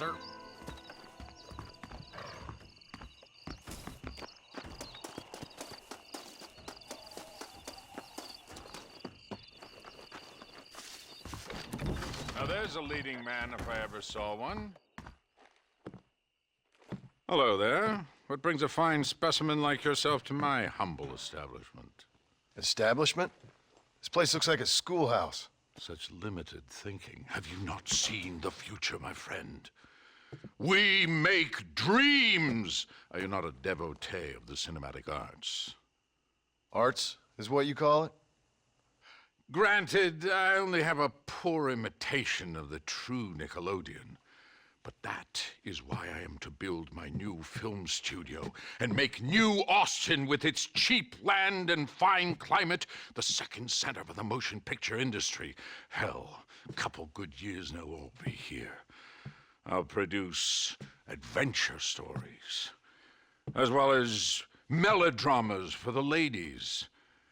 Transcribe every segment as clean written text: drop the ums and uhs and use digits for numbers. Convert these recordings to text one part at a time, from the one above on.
sir. Now there's a leading man if I ever saw one. Hello there. What brings a fine specimen like yourself to my humble establishment? Establishment? This place looks like a schoolhouse. Such limited thinking. Have you not seen the future, my friend? We make dreams! Are you not a devotee of the cinematic arts? Arts is what you call it? Granted, I only have a poor imitation of the true Nickelodeon. But that is why I am to build my new film studio and make New Austin, with its cheap land and fine climate, the second center for the motion picture industry. Hell, a couple good years now I'll be here. I'll produce adventure stories, as well as melodramas for the ladies,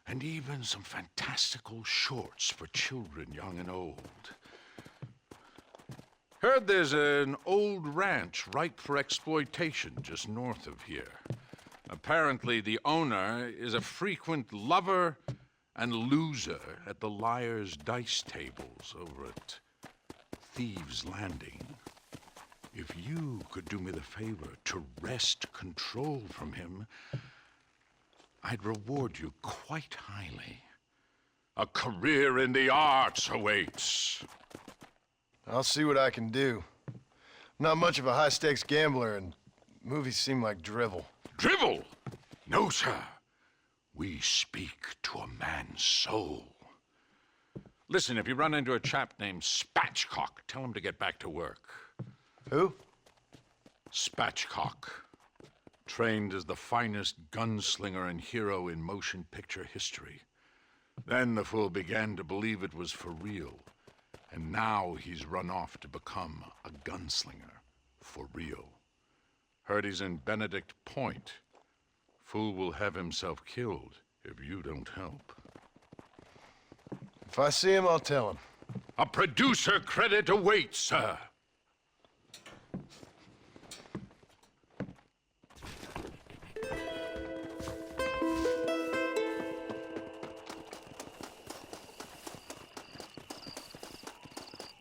and even some fantastical shorts for children young and old. Heard there's an old ranch ripe for exploitation just north of here. Apparently the owner is a frequent lover and loser at the Liar's Dice tables over at Thieves' Landing. If you could do me the favor to wrest control from him, I'd reward you quite highly. A career in the arts awaits. I'll see what I can do. I'm not much of a high-stakes gambler, and movies seem like drivel. Drivel? No, sir. We speak to a man's soul. Listen, if you run into a chap named Spatchcock, tell him to get back to work. Who? Spatchcock. Trained as the finest gunslinger and hero in motion picture history. Then the fool began to believe it was for real. And now he's run off to become a gunslinger, for real. Heard he's in Benedict Point. Fool will have himself killed if you don't help. If I see him, I'll tell him. A producer credit awaits, sir.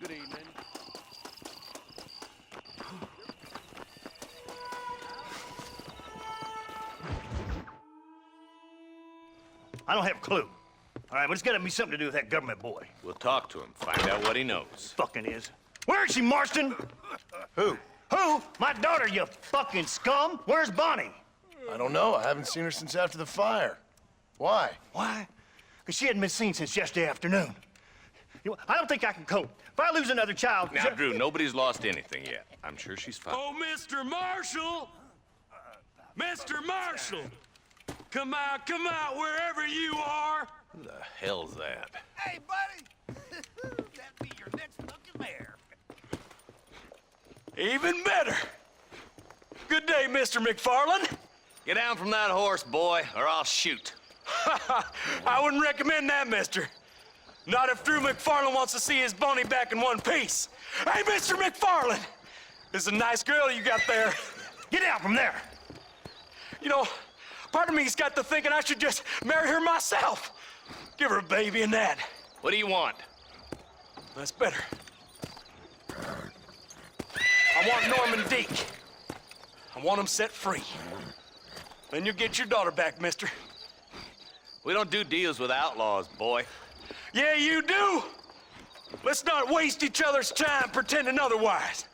Good evening. I don't have a clue. All right, but it's gotta be something to do with that government boy. We'll talk to him, find out what he knows. Fucking is. Where is she, Marston? Who? Who? My daughter, you fucking scum! Where's Bonnie? I don't know. I haven't seen her since after the fire. Why? Why? Because she hadn't been seen since yesterday afternoon. You know, I don't think I can cope. If I lose another child... Now, Drew, nobody's lost anything yet. I'm sure she's fine. Oh, Mr. Marshall! Mr. Marshall! Come out, wherever you are! Who the hell's that? Hey, buddy! That'd be your next looking mare. Even better! Good day, Mr. McFarland. Get down from that horse, boy, or I'll shoot. I wouldn't recommend that, mister. Not if Drew McFarland wants to see his Bonnie back in one piece. Hey, Mr. McFarland! This is a nice girl you got there. Get out from there! You know, part of me's got to thinking I should just marry her myself. Give her a baby and that. What do you want? That's better. I want Norman Deek. I want him set free. Then you get your daughter back, mister. We don't do deals with outlaws, boy. Yeah, you do. Let's not waste each other's time pretending otherwise.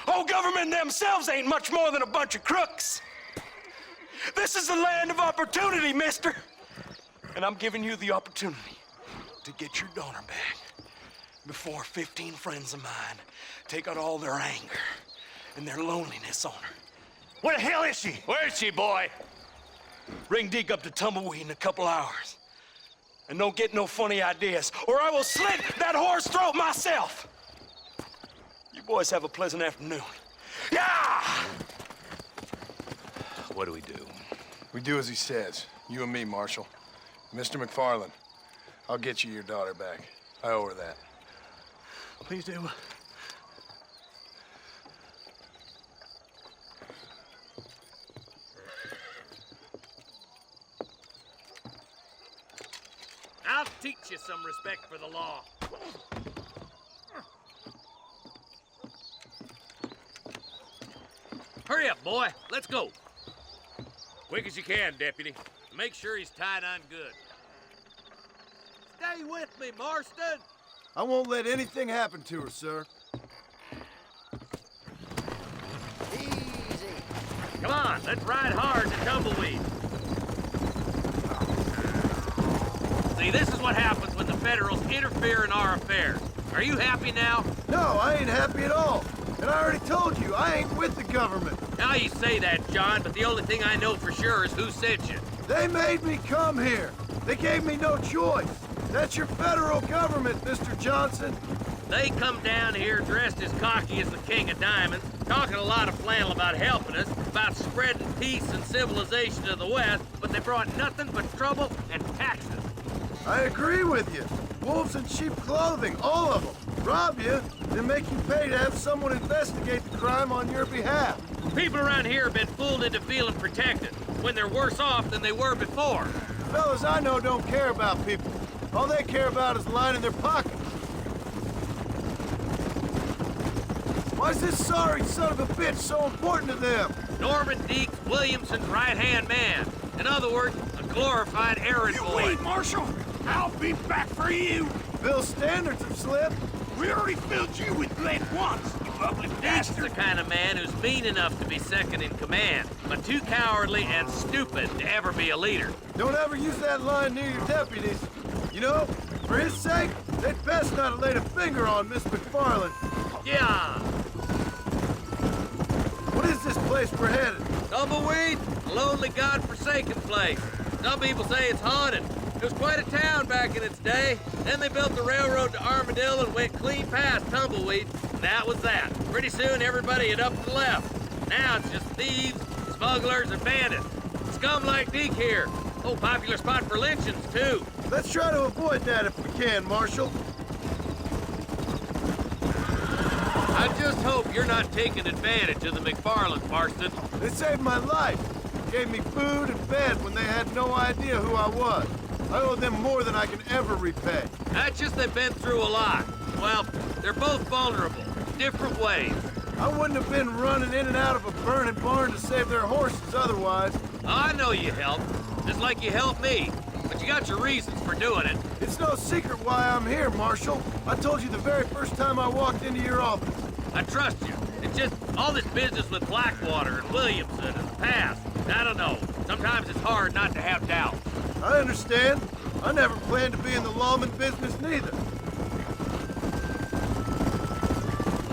Oh, government themselves ain't much more than a bunch of crooks. This is the land of opportunity, mister. And I'm giving you the opportunity to get your daughter back before 15 friends of mine take out all their anger and their loneliness on her. Where the hell is she? Where is she, boy? Ring Deke up to Tumbleweed in a couple hours. And don't get no funny ideas, or I will slit that horse throat myself. You boys have a pleasant afternoon. Yeah! What do we do? We do as he says. You and me, Marshal. Mr. McFarland, I'll get you your daughter back. I owe her that. Please do. I'll teach you some respect for the law. Hurry up, boy. Let's go. Quick as you can, deputy. Make sure he's tied on good. Stay with me, Marston. I won't let anything happen to her, sir. Easy. Come on, let's ride hard to Tumbleweed. See, this is what happens when the Federals interfere in our affairs. Are you happy now? No, I ain't happy at all. And I already told you, I ain't with the government. Now you say that, John, but the only thing I know for sure is who sent you. They made me come here. They gave me no choice. That's your federal government, Mr. Johnson. They come down here dressed as cocky as the King of Diamonds, talking a lot of flannel about helping us, about spreading peace and civilization to the West, but they brought nothing but trouble and taxes. I agree with you. Wolves in sheep clothing, all of them. Rob you, then make you pay to have someone investigate the crime on your behalf. People around here have been fooled into feeling protected, when they're worse off than they were before. Fellas I know don't care about people. All they care about is lining their pockets. Why's this sorry son of a bitch so important to them? Norman Deeks Williamson's right-hand man. In other words, a glorified errand You boy. wait, Marshal. I'll be back for you. Bill's standards have slipped. We already filled you with lead once, you ugly Deeks is bastard. the kind of man who's mean enough to be second in command, but too cowardly and stupid to ever be a leader. Don't ever use that line near your deputies. You know, for his sake, they'd best not have laid a finger on Miss McFarland. Yeah! What is this place we're headed? Tumbleweed, a lonely, god-forsaken place. Some people say it's haunted. It was quite a town back in its day. Then they built the railroad to Armadillo and went clean past Tumbleweed. And that was that. Pretty soon, everybody had up and left. Now it's just thieves, smugglers, and bandits. Scum like Deke here. Oh, popular spot for lynchings, too. Let's try to avoid that if we can, Marshal. I just hope you're not taking advantage of the McFarlands, Marston. They saved my life. Gave me food and bed when they had no idea who I was. I owe them more than I can ever repay. That's just they've been through a lot. Well, they're both vulnerable, different ways. I wouldn't have been running in and out of a burning barn to save their horses otherwise. I know you helped, just like you helped me. But you got your reasons for doing it. It's no secret why I'm here, Marshal. I told you the very first time I walked into your office. I trust you. It's just all this business with Blackwater and Williamson and the past. I don't know. Sometimes it's hard not to have doubt. I understand. I never planned to be in the lawman business neither.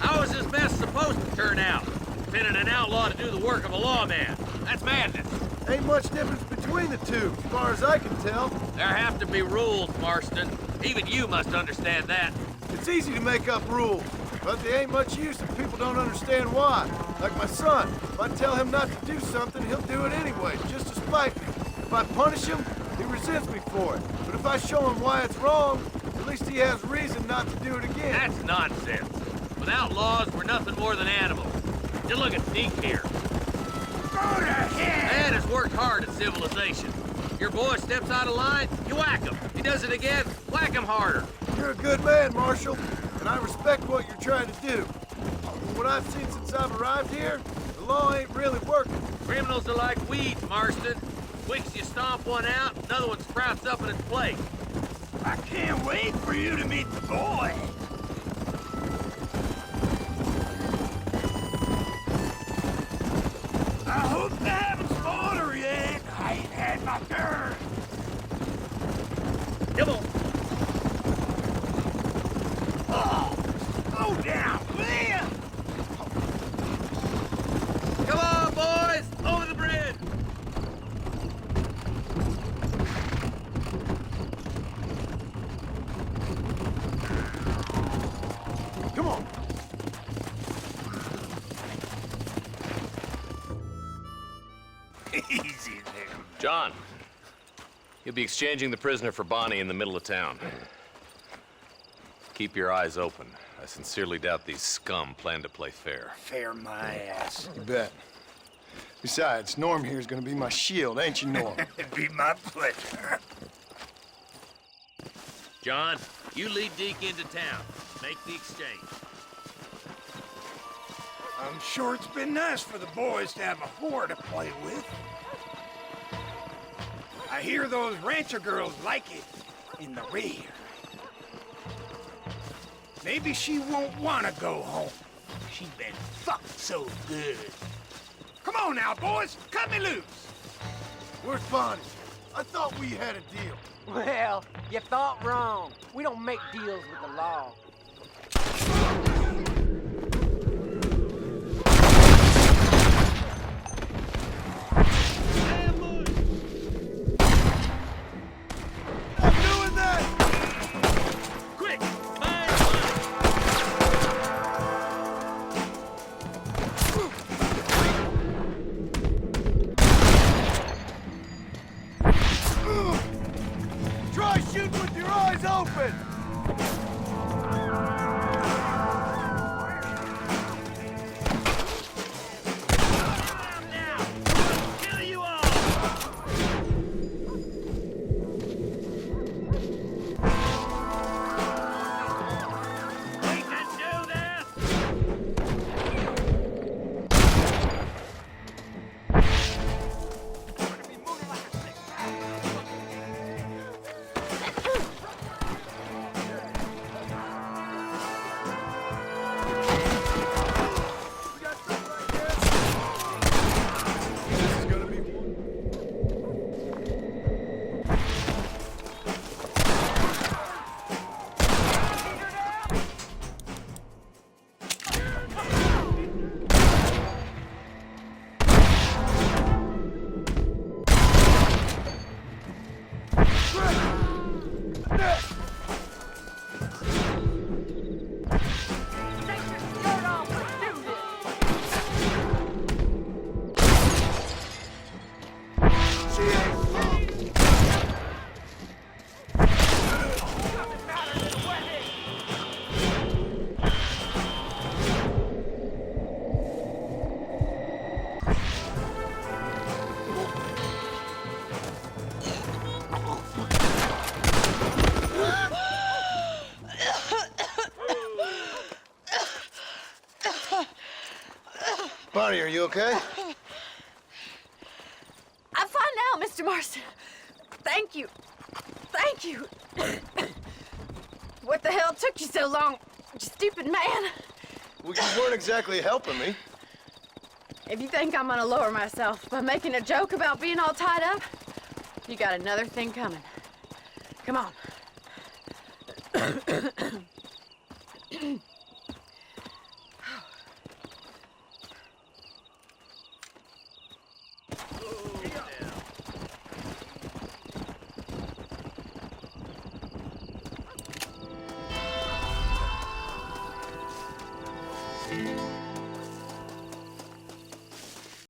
How is this mess supposed to turn out? Pinning an outlaw to do the work of a lawman. That's madness. Ain't much difference between the two, as far as I can tell. There have to be rules, Marston. Even you must understand that. It's easy to make up rules, but they ain't much use if people don't understand why. Like my son, if I tell him not to do something, he'll do it anyway, just to spite me. If I punish him, he resents me for it. But if I show him why it's wrong, at least he has reason not to do it again. That's nonsense. Without laws, we're nothing more than animals. Just look at Deke here. Go to hell. Man has worked hard at civilization. Your boy steps out of line, you whack him. He does it again, whack him harder. You're a good man, Marshal, and I respect what you're trying to do. From what I've seen since I've arrived here, the law ain't really working. Criminals are like weeds, Marston. Quick as you stomp one out, another one sprouts up in its place. I can't wait for you to meet the boy. I hope they haven't spoiled her yet. I ain't had my turn. Come on. Oh, slow down, man. Come on, boys! Over the bridge! Come on. Easy there. John, you'll be exchanging the prisoner for Bonnie in the middle of town. Keep your eyes open. I sincerely doubt these scum plan to play fair. Fair my ass. You bet. Besides, Norm here's gonna be my shield, ain't you, Norm? It'd be my pleasure. John, you lead Deke into town. Make the exchange. I'm sure it's been nice for the boys to have a whore to play with. I hear those rancher girls like it in the rear. Maybe she won't want to go home. She's been fucked so good. Come on now, boys. Cut me loose. Where's Bonnie? I thought we had a deal. Well, you thought wrong. We don't make deals with the law. I'm doing that! Quick! Fire! Try shooting with your eyes open! Kill you all! We can do this! This is gonna be one. She ain't Bonnie, are you okay? I'm fine now, Mr. Marston. Thank you. Thank you. What the hell took you so long, you stupid man? Well, you weren't exactly helping me. If you think I'm gonna lower myself by making a joke about being all tied up, you got another thing coming. Come on. Now.